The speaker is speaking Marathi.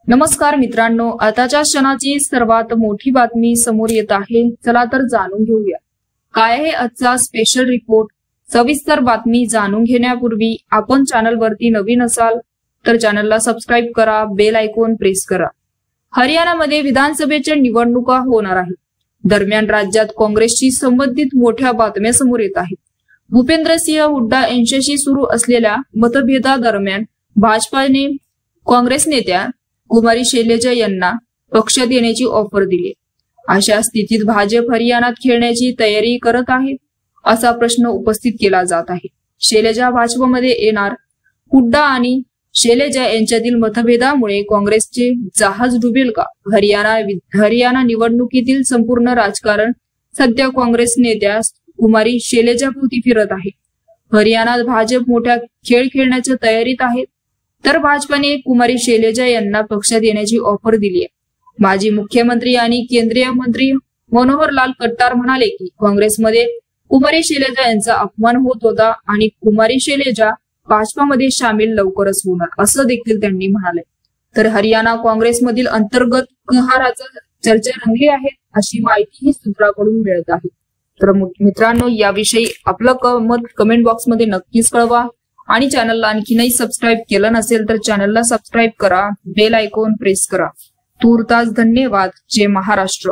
नमस्कार मित्रांनो, आताच्या क्षणाची सर्वात मोठी बातमी समोर येत आहे। चला तर जाणून घेऊया काय आहे आजचा स्पेशल रिपोर्ट। सविस्तर बातमी जाणून घेण्यापूर्वी आपण चॅनलवरती नवीन असाल तर चॅनलला सबस्क्राइब करा, बेल आयकॉन प्रेस करा। हरियाणामध्ये विधानसभेच्या निवडणुका होणार आहेत। दरम्यान राज्यात काँग्रेसशी संबंधित मोठ्या बातम्या समोर येत आहेत। भूपेंद्रसिंह हुड्डा यांच्याशी सुरू असलेल्या मतभेदादरम्यान भाजपाने काँग्रेस नेत्या कुमारी शैलजा यांना पक्षात येण्याची ऑफर दिली। अशा स्थितीत भाजप हरियाणात खेळण्याची तयारी करत आहे असा प्रश्न उपस्थित केला जात आहे। शैलजा भाजपमध्ये येणार? हुड्डा आणि शैलजा यांच्यातील मतभेदामुळे काँग्रेसचे जहाज डुबेल का? हरियाणा निवडणुकीतील संपूर्ण राजकारण सध्या काँग्रेस नेत्या कुमारी शैलजाभोवती फिरत आहे। हरियाणात भाजप मोठ्या खेळ खेळण्याच्या तयारीत आहे, तर भाजपाने कुमारी शैलजा यांना पक्षात येण्याची ऑफर दिली आहे। माजी मुख्यमंत्री आणि केंद्रीय मंत्री मनोहर लाल खट्टर म्हणाले की काँग्रेसमध्ये कुमारी शैलजा यांचा अपमान होत होता आणि कुमारी शैलजा भाजपामध्ये सामील लवकरच होणार असं देखील त्यांनी म्हणाले। तर हरियाणा काँग्रेसमधील अंतर्गत कहाराचा चर्चा रंगली आहे अशी माहिती सूत्राकडून मिळत आहे। तर मित्रांनो, याविषयी आपलं मत कमेंट बॉक्स मध्ये नक्कीच कळवा आणि चॅनलला आणखीनही सबस्क्राइब केलं नसेल तर चॅनलला सबस्क्राइब करा, बेल आयकॉन प्रेस करा। तूर्तास धन्यवाद। जय महाराष्ट्र।